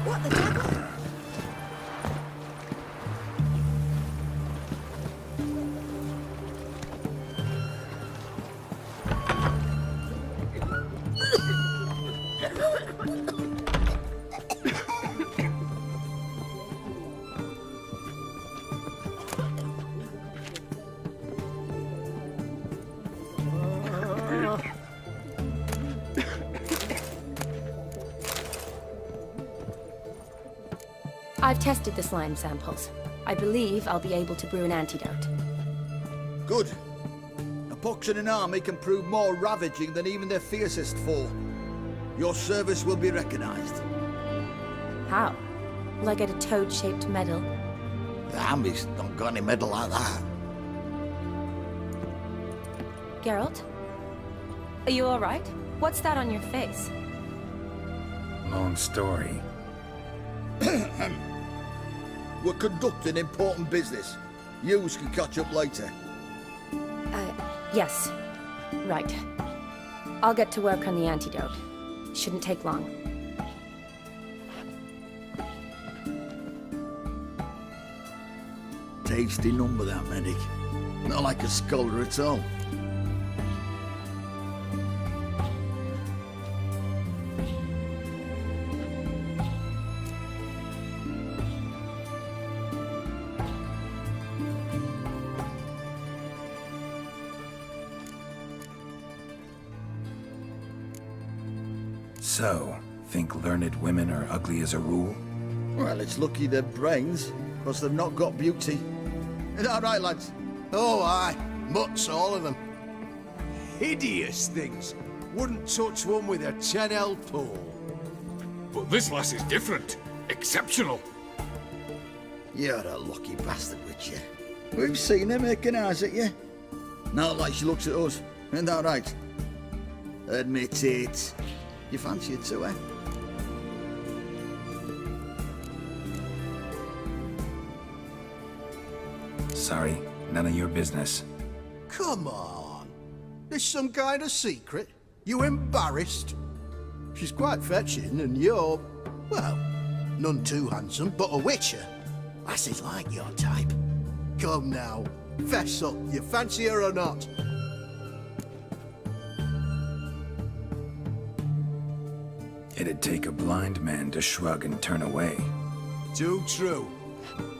What the devil? I've tested the slime samples. I believe I'll be able to brew an antidote. Good. A pox in an army can prove more ravaging than even their fiercest foe. Your service will be recognized. How? Will I get a toad-shaped medal? The army's not got any medal like that. Geralt? Are you alright? What's that on your face? Long story. We're conducting important business. Yous can catch up later. Yes. Right. I'll get to work on the antidote. Shouldn't take long. Tasty number, that medic. Not like a scholar at all. So, think learned women are ugly as a rule? Well, it's lucky they're brains, because they've not got beauty. Is that right, lads? Oh, aye. Mutts, all of them. Hideous things. Wouldn't touch one with a 10L pole. But this lass is different. Exceptional. You're a lucky bastard, Witcher. We've seen her making eyes at you. Not like she looks at us. Isn't that right? Admit it. You fancy it too, eh? Sorry, none of your business. Come on. There's some kind of secret. You embarrassed? She's quite fetching, and you're, well, none too handsome, but a witcher. Lasses like your type. Come now, fess up. You fancy her or not? It'd take a blind man to shrug and turn away. Too true.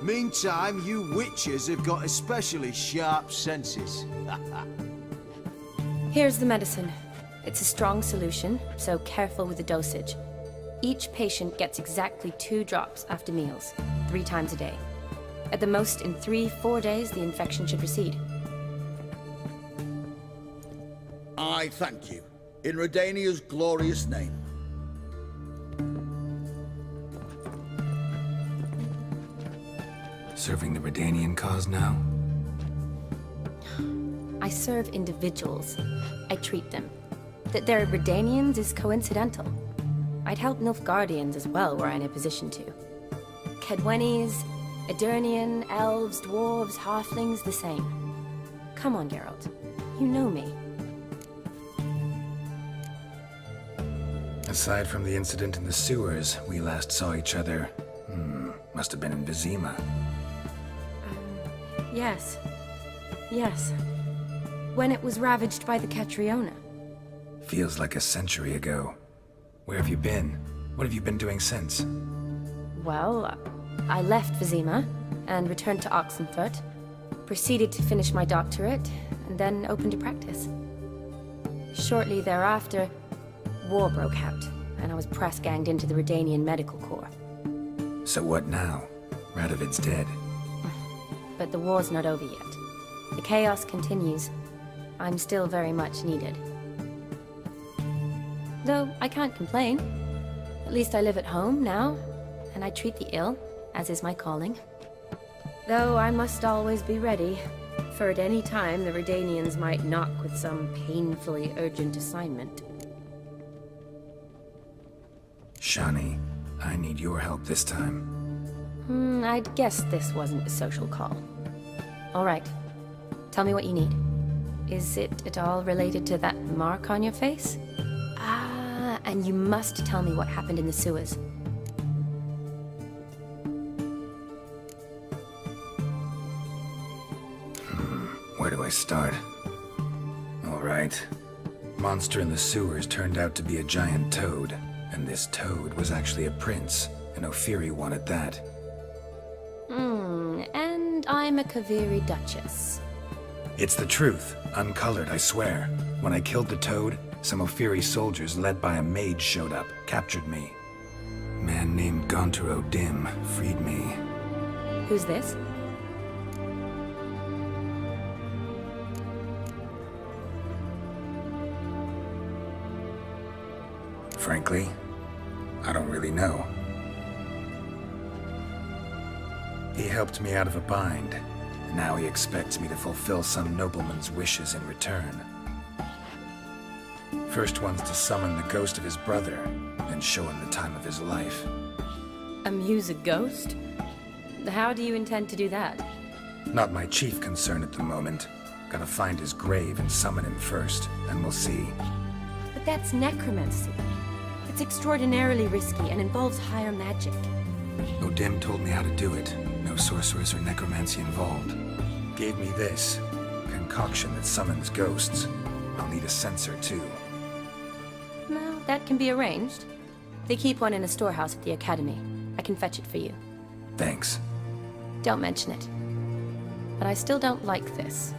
Meantime, you witches have got especially sharp senses. Here's the medicine. It's a strong solution, so careful with the dosage. Each patient gets exactly 2 drops after meals, 3 times a day. At the most, in 3-4 days, the infection should recede. I thank you. In Redania's glorious name. Serving the Redanian cause now? I serve individuals. I treat them. That they're Redanians is coincidental. I'd help Nilfgaardians as well, were I in a position to. Kedwenis, Edirnian, elves, dwarves, halflings, the same. Come on, Geralt. You know me. Aside from the incident in the sewers, we last saw each other, must have been in Vizima. Yes. Yes. When it was ravaged by the Catriona. Feels like a century ago. Where have you been? What have you been doing since? Well, I left Vizima and returned to Oxenfurt, proceeded to finish my doctorate, and then opened a practice. Shortly thereafter, war broke out, and I was press-ganged into the Redanian Medical Corps. So what now? Radovid's dead. But the war's not over yet. The chaos continues. I'm still very much needed. Though I can't complain. At least I live at home now, and I treat the ill, as is my calling. Though I must always be ready, for at any time the Redanians might knock with some painfully urgent assignment. Shani, I need your help this time. I'd guess this wasn't a social call. All right. Tell me what you need. Is it at all related to that mark on your face? Ah, and you must tell me what happened in the sewers. Where do I start? All right. Monster in the sewers turned out to be a giant toad, and this toad was actually a prince, and Ophiri wanted that. And I'm a Kaviri Duchess. It's the truth, uncolored, I swear. When I killed the toad, some Ophiri soldiers led by a mage showed up, captured me. A man named Gontaro Dim freed me. Who's this? Frankly, I don't really know. He helped me out of a bind, and now he expects me to fulfill some nobleman's wishes in return. First one's to summon the ghost of his brother, then show him the time of his life. Amuse a ghost? How do you intend to do that? Not my chief concern at the moment. Gotta find his grave and summon him first, and we'll see. But that's necromancy. It's extraordinarily risky and involves higher magic. Odim told me how to do it. No sorceress or necromancy involved. Gave me this concoction that summons ghosts. I'll need a censer too. Well, that can be arranged. They keep one in a storehouse at the academy. I can fetch it for you. Thanks. Don't mention it. But I still don't like this.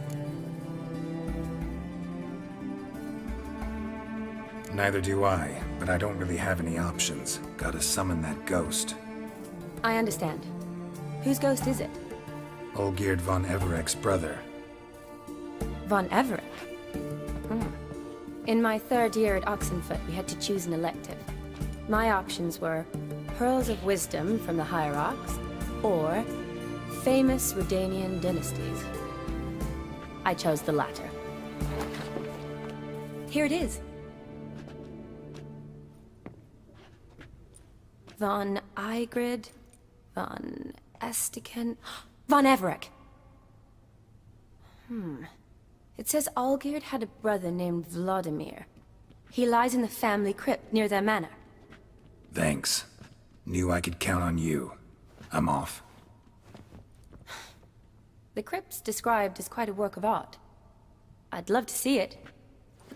Neither do I, but I don't really have any options. Gotta summon that ghost. I understand. Whose ghost is it? Olgierd von Everek's brother. Von Everek? In my third year at Oxenfurt, we had to choose an elective. My options were Pearls of Wisdom from the Hierarchs, or Famous Redanian Dynasties. I chose the latter. Here it is. Von Igrid, von Estiken, von Everek. It says Olgierd had a brother named Vladimir. He lies in the family crypt near their manor. Thanks. Knew I could count on you. I'm off. The crypt's described as quite a work of art. I'd love to see it.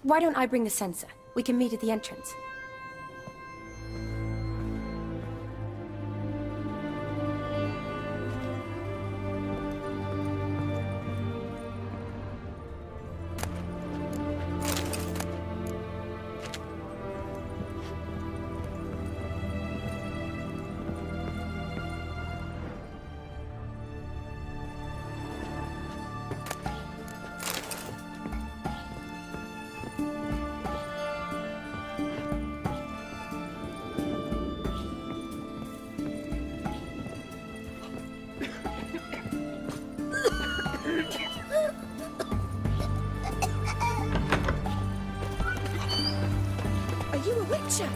Why don't I bring the censer? We can meet at the entrance. Are you a witcher?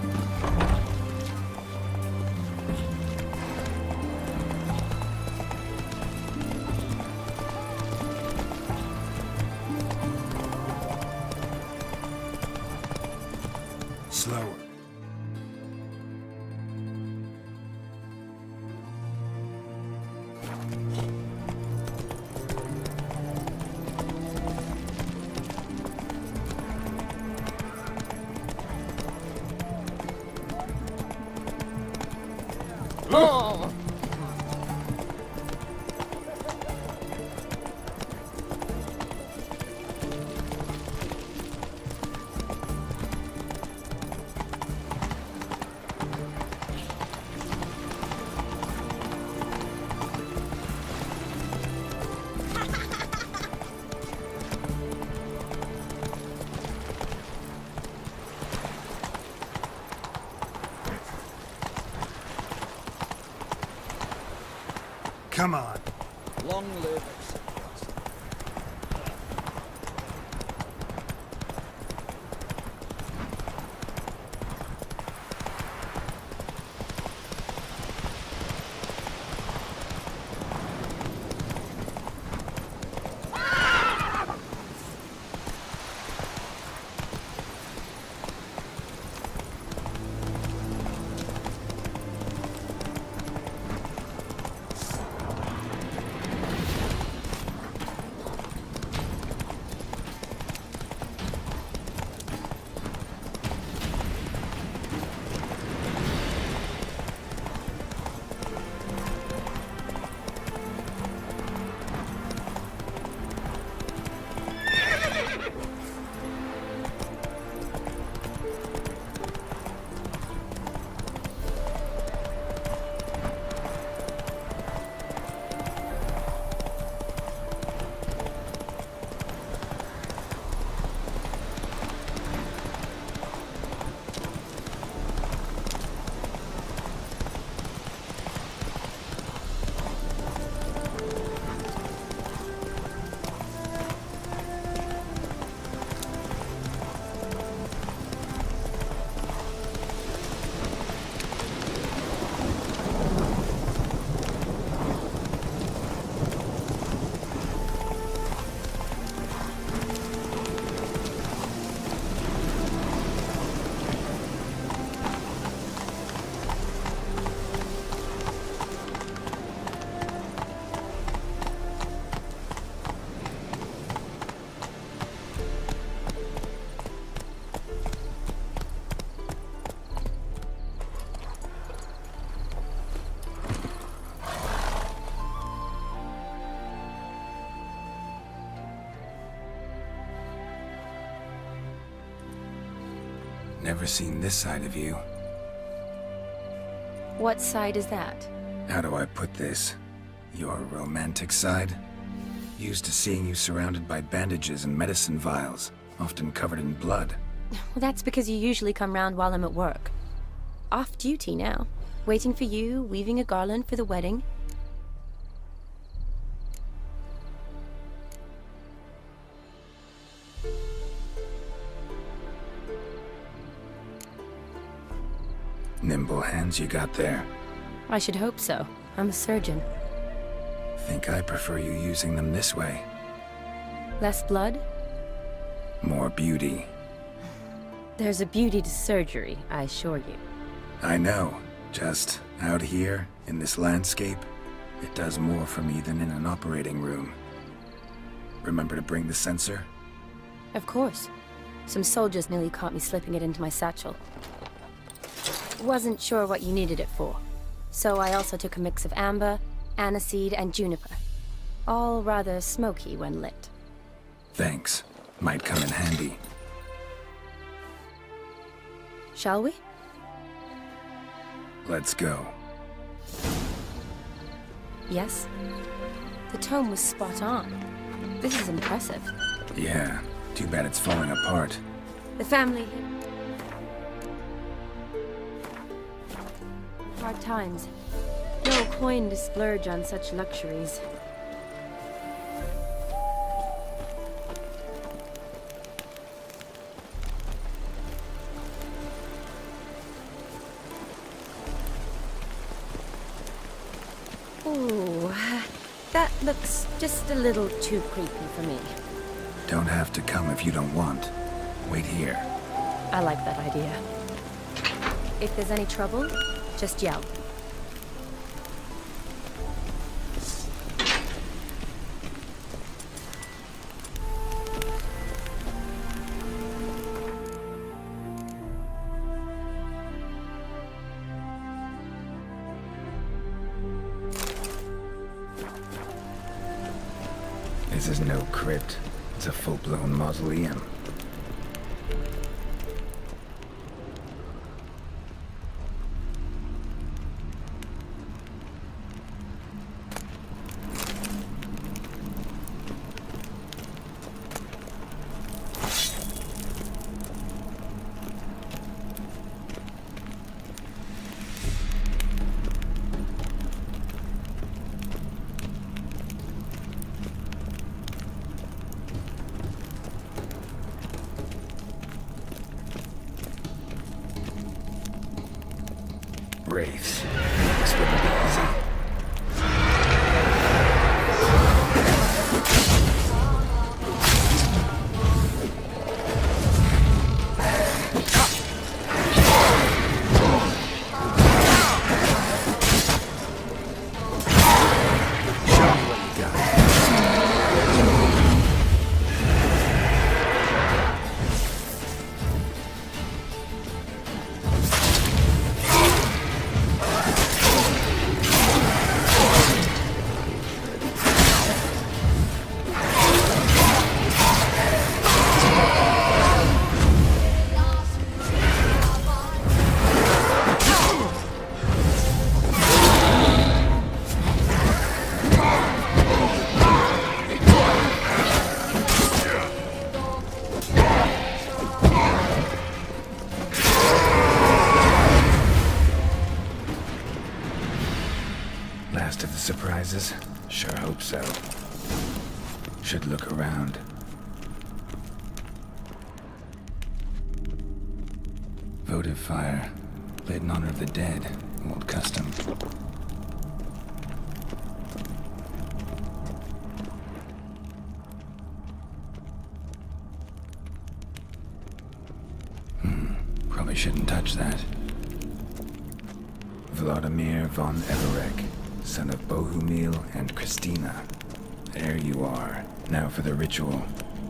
Slower. Come on. Long live. Never seen this side of you. What side is that? How do I put this? Your romantic side? Used to seeing you surrounded by bandages and medicine vials, often covered in blood. Well, that's because you usually come round while I'm at work. Off duty now. Waiting for you, weaving a garland for the wedding. Nimble hands you got there. I should hope so. I'm a surgeon. Think I prefer you using them this way. Less blood? More beauty. There's a beauty to surgery, I assure you. I know. Just out here, in this landscape, it does more for me than in an operating room. Remember to bring the sensor? Of course. Some soldiers nearly caught me slipping it into my satchel. Wasn't sure what you needed it for, so I also took a mix of amber, aniseed, and juniper. All rather smoky when lit. Thanks. Might come in handy. Shall we? Let's go. Yes? The tome was spot on. This is impressive. Yeah. Too bad it's falling apart. The family... Hard times. No coin to splurge on such luxuries. Ooh, that looks just a little too creepy for me. Don't have to come if you don't want. Wait here. I like that idea. If there's any trouble, just yell. This is no crypt. It's a full-blown mausoleum. Wraiths. This wouldn't be easy. Last of the surprises? Sure hope so. Should look around. Votive fire. Lit in honor of the dead. Old custom. Probably shouldn't touch that. Vladimir von Everek, son of Bohumil and Christina. There you are. Now for the ritual.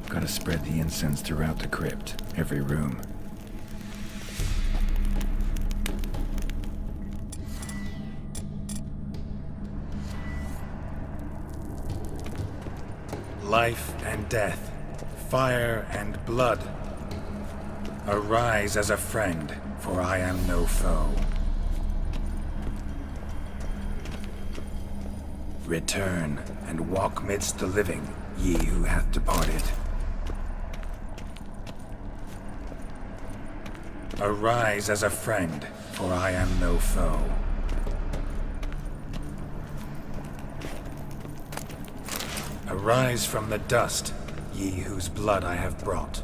Gotta spread the incense throughout the crypt, every room. Life and death, fire and blood. Arise as a friend, for I am no foe. Return, and walk midst the living, ye who hath departed. Arise as a friend, for I am no foe. Arise from the dust, ye whose blood I have brought.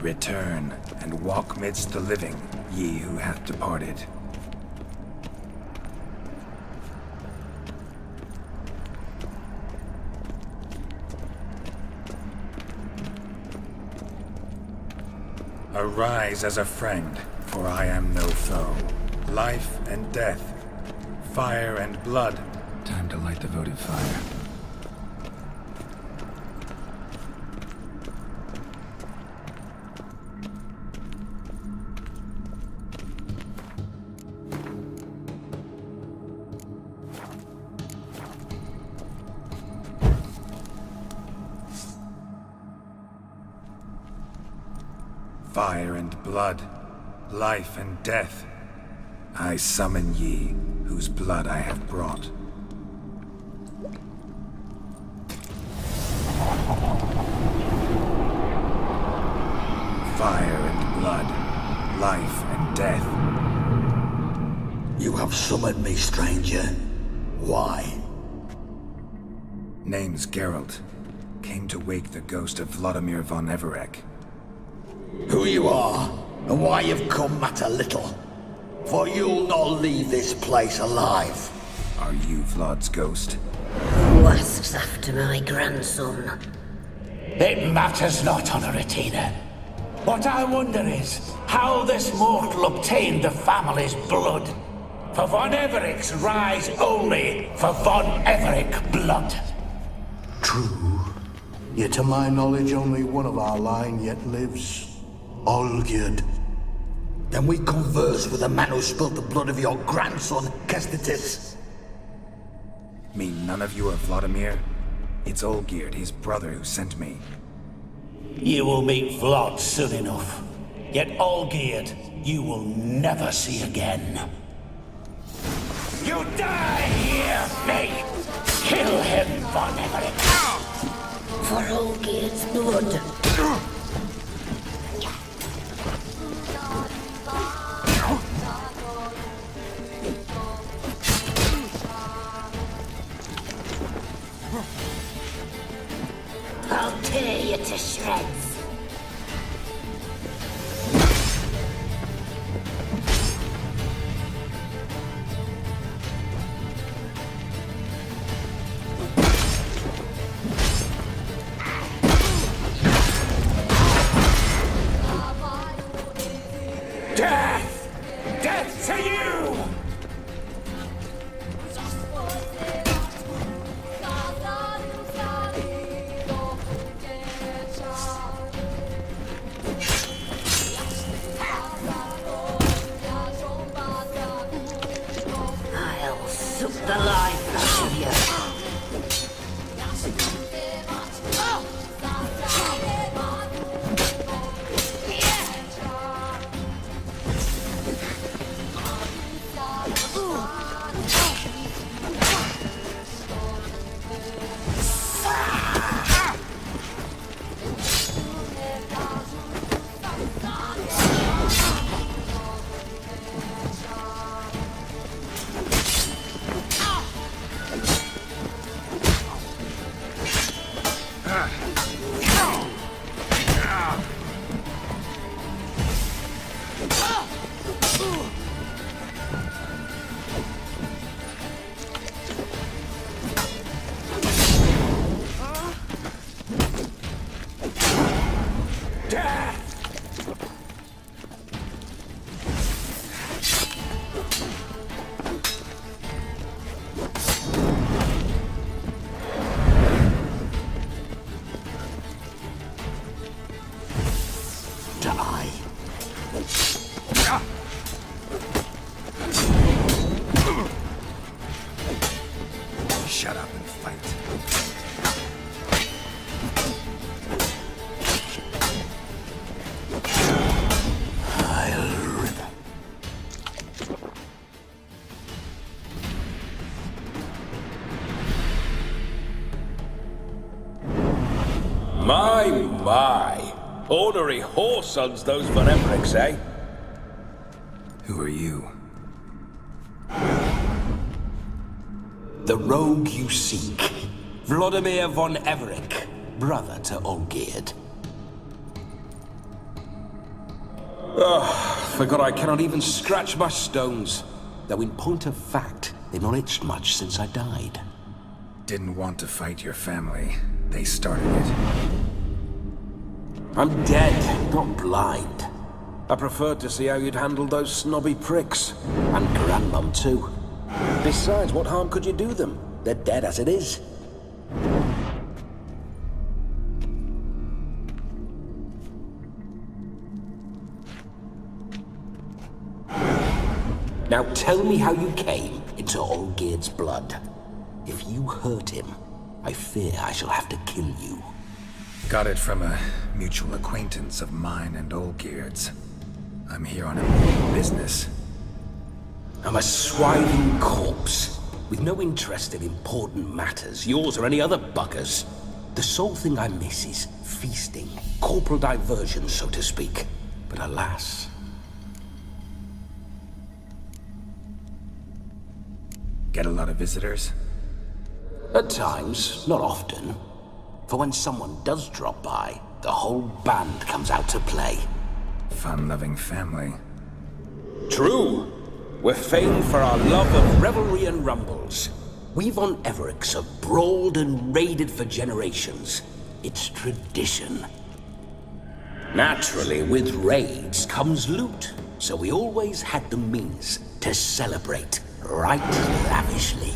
Return, and walk midst the living, ye who hath departed. Arise as a friend, for I am no foe. Life and death, fire and blood. Time to light the votive fire. Fire and blood, life and death. I summon ye, whose blood I have brought. Fire and blood, life and death. You have summoned me, stranger. Why? Name's Geralt. Came to wake the ghost of Vladimir von Everec. Who you are, and why you've come matter little. For you'll not leave this place alive. Are you Vlad's ghost? Who asks after my grandson? It matters not, Honoratina. What I wonder is how this mortal obtained the family's blood. For von Everec's rise only for von Everec blood. True. Yet to my knowledge, only one of our line yet lives. Olgierd. Then we converse with the man who spilled the blood of your grandson, Kestitis. Mean none of you are Vladimir? It's Olgierd, his brother, who sent me. You will meet Vlad soon enough. Yet Olgierd, you will never see again. You die here, mate! Kill him, von Everec! For Olgierd's blood. I'll tear you to shreds. Death! Death to you! I'll suck the life out of you. Shut up and fight. My. Ornery whoresons, those Von Emrichs, eh? Who are you? The rogue you seek. Vladimir von Everich, brother to Olgierd. Forgot I cannot even scratch my stones. Though in point of fact, they've not itched much since I died. Didn't want to fight your family. They started it. I'm dead, not blind. I preferred to see how you'd handle those snobby pricks. And Grandmum, too. Besides, what harm could you do them? They're dead as it is. Now tell me how you came into Olgierd's blood. If you hurt him, I fear I shall have to kill you. Got it from a mutual acquaintance of mine and Olgierd's. I'm here on a business. I'm a swiving corpse, with no interest in important matters, yours or any other buggers. The sole thing I miss is feasting, corporal diversion, so to speak. But alas... Get a lot of visitors? At times, not often. For when someone does drop by, the whole band comes out to play. Fun-loving family. True. We're famed for our love of revelry and rumbles. We Von Evericks have brawled and raided for generations. It's tradition. Naturally, with raids comes loot, so we always had the means to celebrate right lavishly.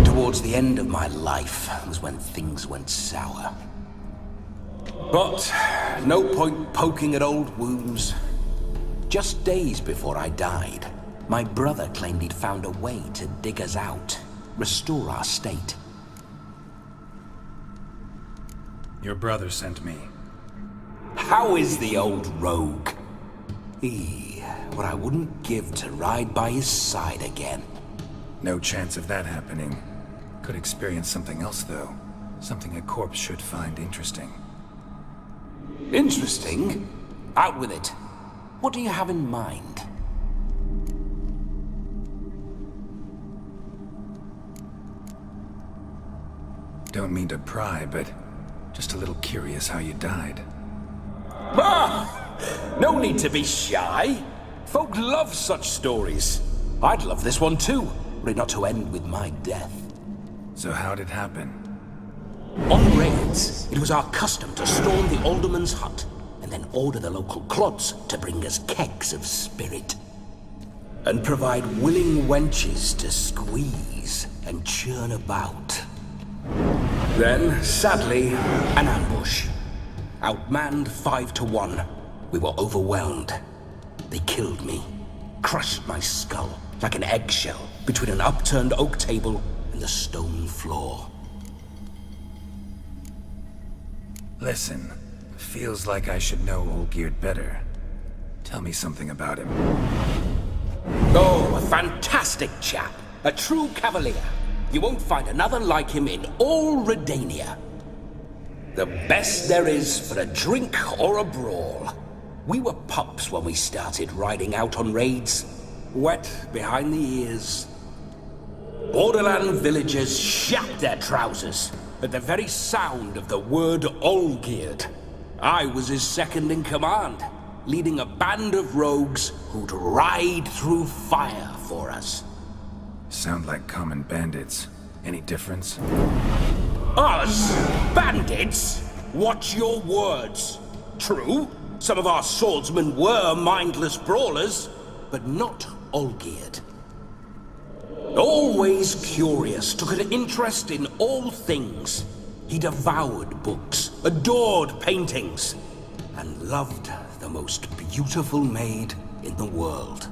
Towards the end of my life was when things went sour. But no point poking at old wounds. Just days before I died, my brother claimed he'd found a way to dig us out, restore our state. Your brother sent me. How is the old rogue? What I wouldn't give to ride by his side again. No chance of that happening. Could experience something else, though. Something a corpse should find interesting. Interesting? Out with it. What do you have in mind? Don't mean to pry, but just a little curious how you died. No need to be shy. Folk love such stories. I'd love this one too, were it not to end with my death. So how'd it happen? On raids, it was our custom to storm the alderman's hut, and then order the local clods to bring us kegs of spirit. And provide willing wenches to squeeze and churn about. Then, sadly, an ambush. Outmanned 5-1. We were overwhelmed. They killed me, crushed my skull like an eggshell between an upturned oak table and the stone floor. Listen, feels like I should know Olgierd better. Tell me something about him. Oh, a fantastic chap. A true cavalier. You won't find another like him in all Redania. The best there is for a drink or a brawl. We were pups when we started riding out on raids. Wet behind the ears. Borderland villagers shat their trousers at the very sound of the word Olgierd. I was his second in command, leading a band of rogues who'd ride through fire for us. Sound like common bandits. Any difference? Us? Bandits? Watch your words. True, some of our swordsmen were mindless brawlers, but not Olgierd. Always curious, took an interest in all things. He devoured books, adored paintings, and loved the most beautiful maid in the world.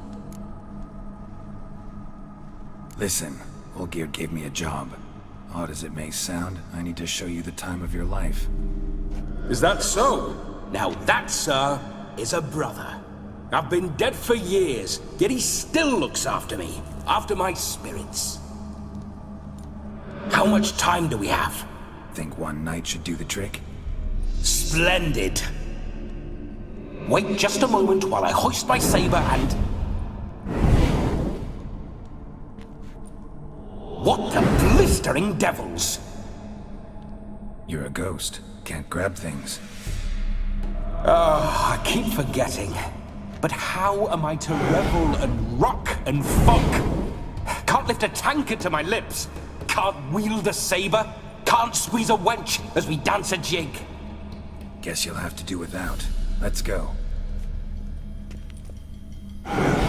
Listen, Olgierd gave me a job. Odd as it may sound, I need to show you the time of your life. Is that so? Now that, sir, is a brother. I've been dead for years, yet he still looks after me, after my spirits. How much time do we have? Think one night should do the trick? Splendid. Wait just a moment while I hoist my saber and... What the blistering devils? You're a ghost. Can't grab things. I keep forgetting. But how am I to revel and rock and funk? Can't lift a tankard to my lips. Can't wield a saber. Can't squeeze a wench as we dance a jig. Guess you'll have to do without. Let's go. I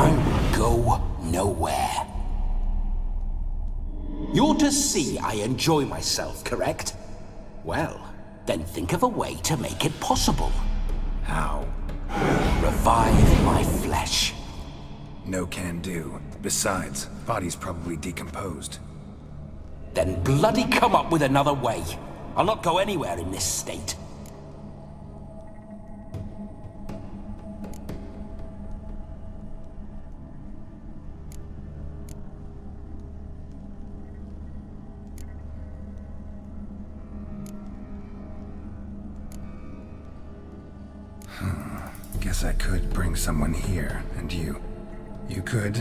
will go nowhere. You're to see I enjoy myself, correct? Well, then think of a way to make it possible. How? Revive my flesh. No can do. Besides, body's probably decomposed. Then bloody come up with another way. I'll not go anywhere in this state. Guess I could bring someone here, and you could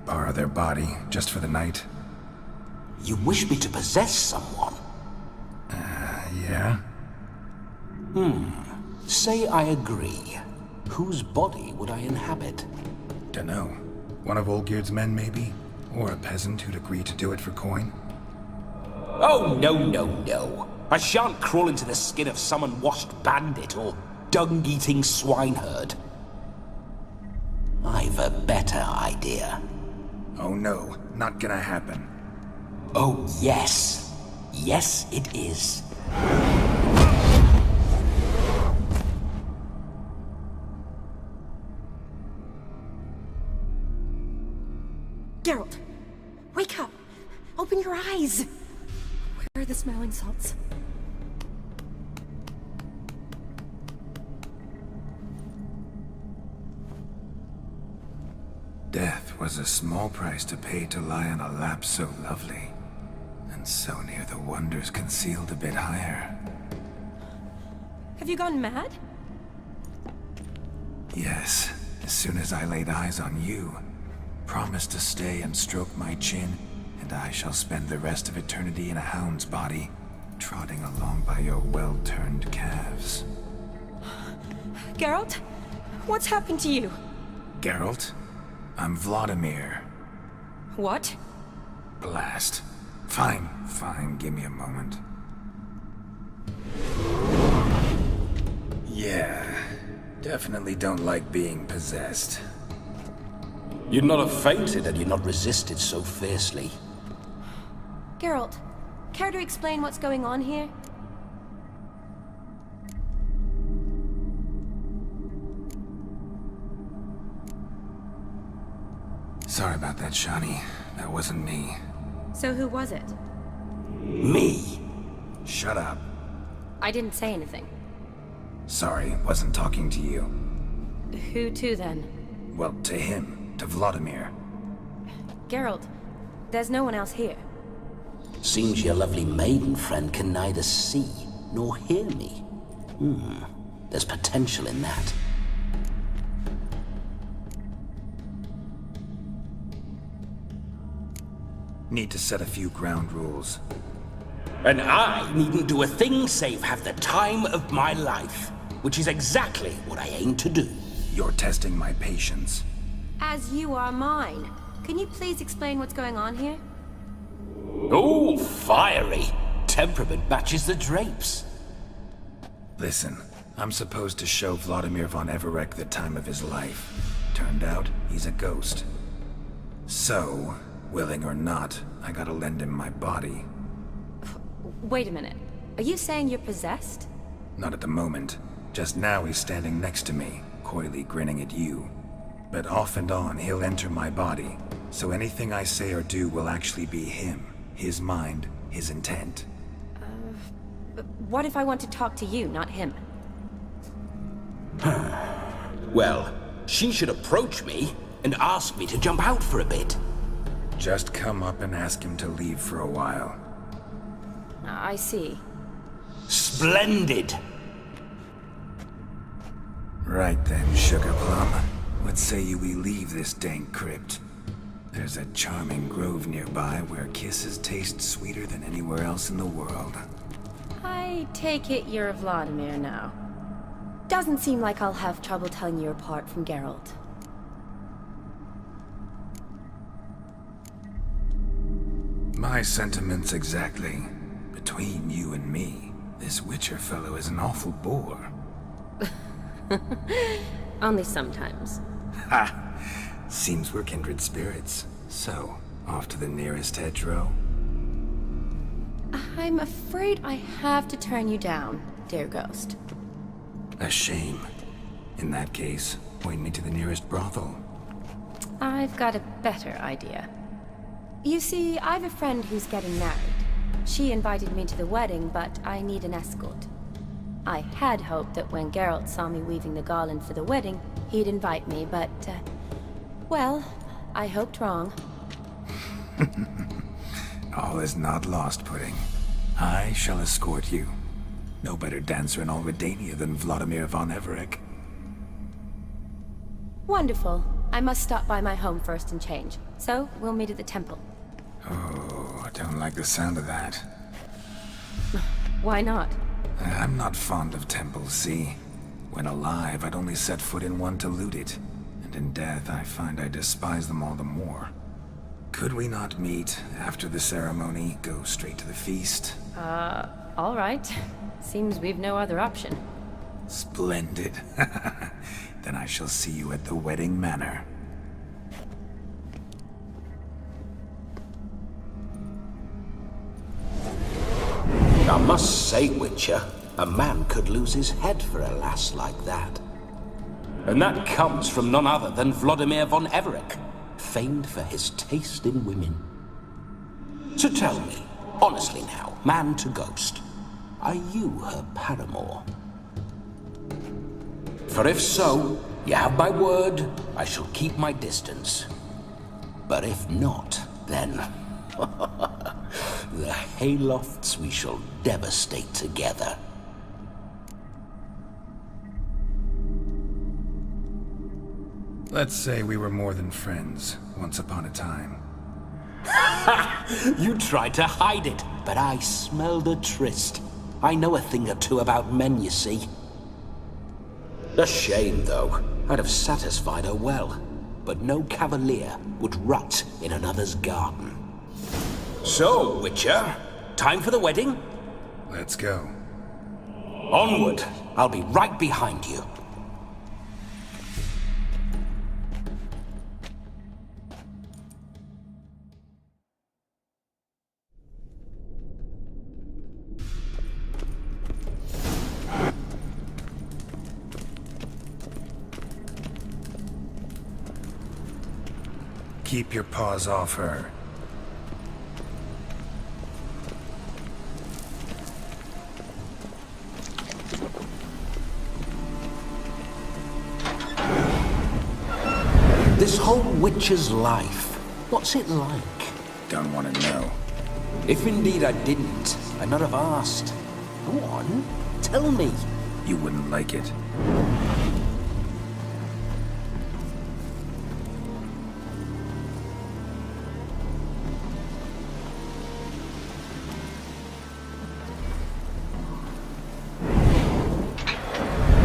borrow their body just for the night. You wish me to possess someone? Yeah? Say I agree. Whose body would I inhabit? Dunno. One of Olgierd's men, maybe? Or a peasant who'd agree to do it for coin? Oh, no. I shan't crawl into the skin of some unwashed bandit or dung-eating swineherd. I've a better idea. Oh no, not gonna happen. Oh, yes. Yes, it is. Geralt, wake up! Open your eyes! Where are the smelling salts? Death was a small price to pay to lie on a lap so lovely, and so near the wonders concealed a bit higher. Have you gone mad? Yes, as soon as I laid eyes on you, promise to stay and stroke my chin, and I shall spend the rest of eternity in a hound's body, trotting along by your well-turned calves. Geralt? What's happened to you? Geralt? I'm Vladimir. What? Blast. Fine, give me a moment. Yeah, definitely don't like being possessed. You'd not have fainted had you not resisted so fiercely. Geralt, care to explain what's going on here? Sorry about that, Shani. That wasn't me. So who was it? Me? Shut up. I didn't say anything. Sorry, wasn't talking to you. Who to then? Well, to him. To Vladimir. Geralt, there's no one else here. Seems your lovely maiden friend can neither see nor hear me. There's potential in that. Need to set a few ground rules. And I needn't do a thing save have the time of my life, which is exactly what I aim to do. You're testing my patience. As you are mine. Can you please explain what's going on here? Oh, fiery. Temperament matches the drapes. Listen, I'm supposed to show Vladimir von Everec the time of his life. Turned out, he's a ghost. So, willing or not, I gotta lend him my body. Wait a minute. Are you saying you're possessed? Not at the moment. Just now he's standing next to me, coyly grinning at you. But off and on, he'll enter my body, so anything I say or do will actually be him. His mind, his intent. What if I want to talk to you, not him? Well, she should approach me and ask me to jump out for a bit. Just come up and ask him to leave for a while. I see. Splendid. Right then, Sugar Plum. What say you we leave this dank crypt? There's a charming grove nearby where kisses taste sweeter than anywhere else in the world. I take it you're Vladimir now. Doesn't seem like I'll have trouble telling you apart from Geralt. My sentiments exactly. Between you and me, this Witcher fellow is an awful bore. Only sometimes. Ha! Seems we're kindred spirits. So, off to the nearest hedgerow? I'm afraid I have to turn you down, dear ghost. A shame. In that case, point me to the nearest brothel. I've got a better idea. You see, I've a friend who's getting married. She invited me to the wedding, but I need an escort. I had hoped that when Geralt saw me weaving the garland for the wedding, he'd invite me, but, well, I hoped wrong. All is not lost, Pudding. I shall escort you. No better dancer in all Redania than Vladimir von Everec. Wonderful. I must stop by my home first and change. So, we'll meet at the temple. Oh, I don't like the sound of that. Why not? I'm not fond of temples, see? When alive, I'd only set foot in one to loot it. And in death, I find I despise them all the more. Could we not meet after the ceremony, go straight to the feast? All right. Seems we've no other option. Splendid. Then I shall see you at the wedding manor. I must say, Witcher, a man could lose his head for a lass like that. And that comes from none other than Vladimir von Everec, famed for his taste in women. So tell me, honestly now, man to ghost, are you her paramour? For if so, you have my word, I shall keep my distance. But if not, then... the haylofts we shall devastate together. Let's say we were more than friends, once upon a time. You tried to hide it, but I smelled a tryst. I know a thing or two about men, you see. A shame, though. I'd have satisfied her well. But no cavalier would rot in another's garden. So, Witcher, time for the wedding? Let's go. Onward. I'll be right behind you. Keep your paws off her. This whole Witcher's life, what's it like? Don't want to know. If indeed I didn't, I'd not have asked. Go on, tell me. You wouldn't like it.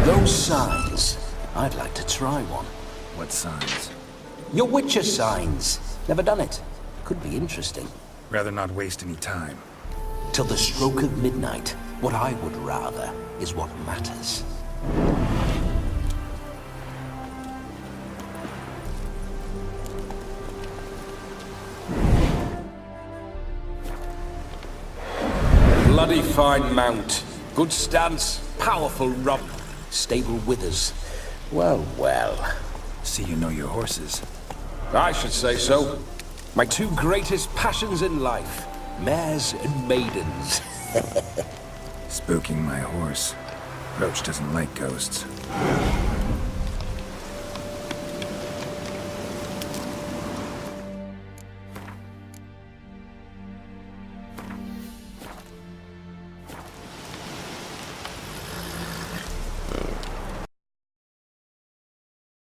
Those signs, I'd like to try one. What signs? Your Witcher signs. Never done it. Could be interesting. Rather not waste any time. Till the stroke of midnight, what I would rather is what matters. Bloody fine mount. Good stance, powerful rump, stable withers. Well, well. See you know your horses. I should say so. My two greatest passions in life, mares and maidens. Spooking my horse. Roach doesn't like ghosts.